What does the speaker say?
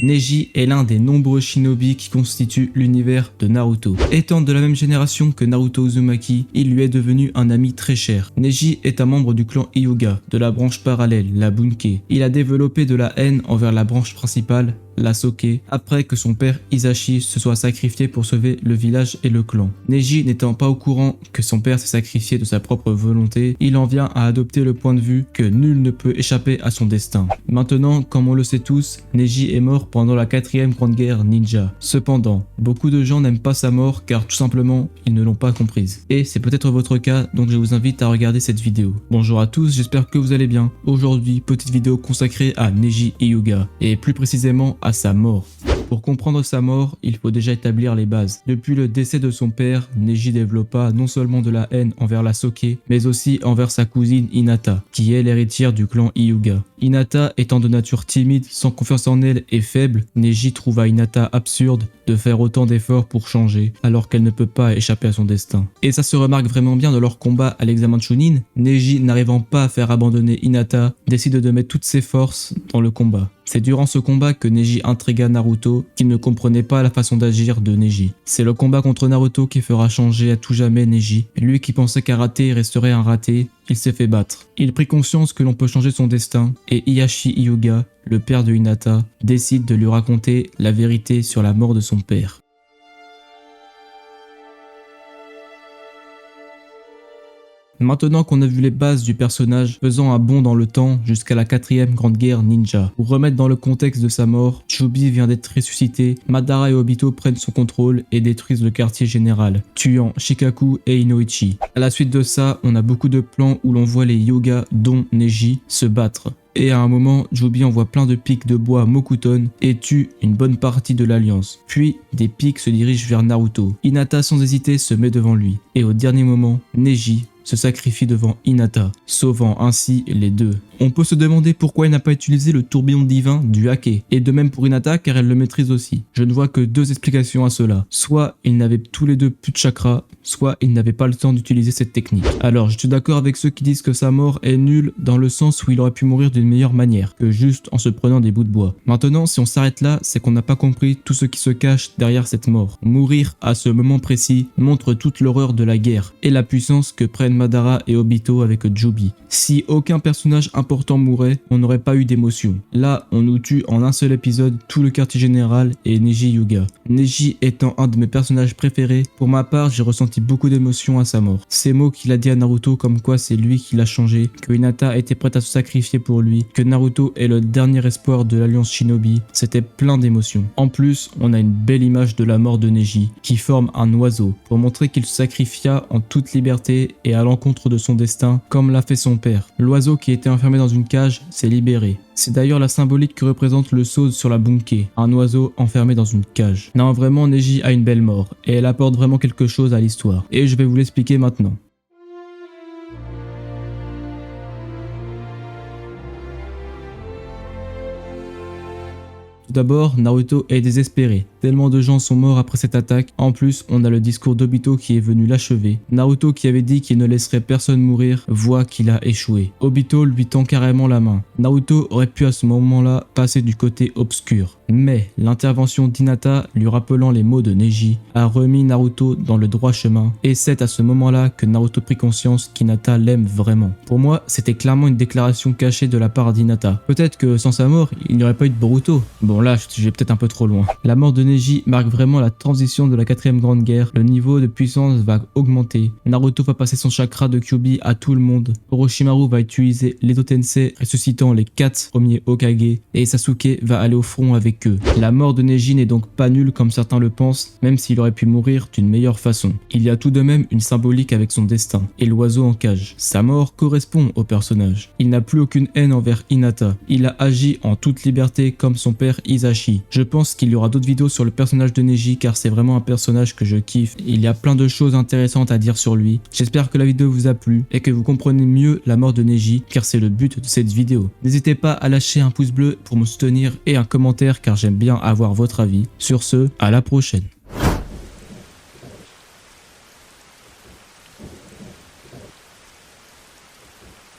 Neji est l'un des nombreux shinobi qui constituent l'univers de Naruto. Étant de la même génération que Naruto Uzumaki, il lui est devenu un ami très cher. Neji est un membre du clan Hyuga, de la branche parallèle, la Bunke. Il a développé de la haine envers la branche principale, la Soke, après que son père Hisashi se soit sacrifié pour sauver le village et le clan. Neji n'étant pas au courant que son père s'est sacrifié de sa propre volonté, il en vient à adopter le point de vue que nul ne peut échapper à son destin. Maintenant, comme on le sait tous, Neji est mort pendant la 4e grande guerre ninja. Cependant, beaucoup de gens n'aiment pas sa mort car tout simplement, ils ne l'ont pas comprise. Et c'est peut-être votre cas, donc je vous invite à regarder cette vidéo. Bonjour à tous, j'espère que vous allez bien. Aujourd'hui, petite vidéo consacrée à Neji Hyuga, et plus précisément à sa mort. Pour comprendre sa mort, il faut déjà établir les bases. Depuis le décès de son père, Neji développa non seulement de la haine envers la Soke, mais aussi envers sa cousine Hinata, qui est l'héritière du clan Hyuga. Hinata étant de nature timide, sans confiance en elle et faible, Neji trouva Hinata absurde de faire autant d'efforts pour changer, alors qu'elle ne peut pas échapper à son destin. Et ça se remarque vraiment bien dans leur combat à l'examen de Chunin. Neji, n'arrivant pas à faire abandonner Hinata, décide de mettre toutes ses forces dans le combat. C'est durant ce combat que Neji intrigua Naruto, qui ne comprenait pas la façon d'agir de Neji. C'est le combat contre Naruto qui fera changer à tout jamais Neji. Lui qui pensait qu'un raté resterait un raté, il s'est fait battre. Il prit conscience que l'on peut changer son destin, et Hisashi Hyuga, le père de Hinata, décide de lui raconter la vérité sur la mort de son père. Maintenant qu'on a vu les bases du personnage, faisant un bond dans le temps jusqu'à la 4e grande guerre ninja. Pour remettre dans le contexte de sa mort, Chobi vient d'être ressuscité, Madara et Obito prennent son contrôle et détruisent le quartier général, tuant Shikaku et Inoichi. À la suite de ça, on a beaucoup de plans où l'on voit les Hyuga, dont Neji, se battre. Et à un moment, Chobi envoie plein de pics de bois à Mokuton et tue une bonne partie de l'Alliance. Puis, des pics se dirigent vers Naruto. Hinata sans hésiter se met devant lui. Et au dernier moment, Neji se sacrifie devant Hinata, sauvant ainsi les deux. On peut se demander pourquoi il n'a pas utilisé le tourbillon divin du Hake, et de même pour Hinata car elle le maîtrise aussi. Je ne vois que deux explications à cela. Soit ils n'avaient tous les deux plus de chakra, soit ils n'avaient pas le temps d'utiliser cette technique. Alors je suis d'accord avec ceux qui disent que sa mort est nulle dans le sens où il aurait pu mourir d'une meilleure manière que juste en se prenant des bouts de bois. Maintenant si on s'arrête là, c'est qu'on n'a pas compris tout ce qui se cache derrière cette mort. Mourir à ce moment précis montre toute l'horreur de la guerre et la puissance que prennent Madara et Obito avec Chobi. Si aucun personnage important mourait, on n'aurait pas eu d'émotion. Là, on nous tue en un seul épisode tout le quartier général et Neji Hyuga. Neji étant un de mes personnages préférés, pour ma part, j'ai ressenti beaucoup d'émotion à sa mort. Ces mots qu'il a dit à Naruto comme quoi c'est lui qui l'a changé, que Hinata était prête à se sacrifier pour lui, que Naruto est le dernier espoir de l'Alliance Shinobi, c'était plein d'émotions. En plus, on a une belle image de la mort de Neji, qui forme un oiseau, pour montrer qu'il se sacrifia en toute liberté et à l'encontre de son destin, comme l'a fait son père. L'oiseau qui était enfermé dans une cage s'est libéré. C'est d'ailleurs la symbolique que représente le sceau sur la Bunke, un oiseau enfermé dans une cage. Non, vraiment, Neji a une belle mort, et elle apporte vraiment quelque chose à l'histoire. Et je vais vous l'expliquer maintenant. Tout d'abord, Naruto est désespéré. Tellement de gens sont morts après cette attaque. En plus, on a le discours d'Obito qui est venu l'achever. Naruto qui avait dit qu'il ne laisserait personne mourir, voit qu'il a échoué. Obito lui tend carrément la main. Naruto aurait pu à ce moment-là passer du côté obscur. Mais l'intervention d'Hinata, lui rappelant les mots de Neji, a remis Naruto dans le droit chemin. Et c'est à ce moment-là que Naruto prit conscience qu'Hinata l'aime vraiment. Pour moi, c'était clairement une déclaration cachée de la part d'Hinata. Peut-être que sans sa mort, il n'y aurait pas eu de Boruto. Bon là, je vais peut-être un peu trop loin. La mort de Neji marque vraiment la transition de la 4e grande guerre. Le niveau de puissance va augmenter. Naruto va passer son chakra de Kyuubi à tout le monde. Orochimaru va utiliser l'Edo Tensei, ressuscitant les 4 premiers Hokage. Et Sasuke va aller au front avec eux. La mort de Neji n'est donc pas nulle comme certains le pensent, même s'il aurait pu mourir d'une meilleure façon. Il y a tout de même une symbolique avec son destin, et l'oiseau en cage. Sa mort correspond au personnage. Il n'a plus aucune haine envers Hinata. Il a agi en toute liberté comme son père Hisashi. Je pense qu'il y aura d'autres vidéos sur le personnage de Neji car c'est vraiment un personnage que je kiffe. Il y a plein de choses intéressantes à dire sur lui. J'espère que la vidéo vous a plu et que vous comprenez mieux la mort de Neji car c'est le but de cette vidéo. N'hésitez pas à lâcher un pouce bleu pour me soutenir et un commentaire car j'aime bien avoir votre avis. Sur ce, à la prochaine.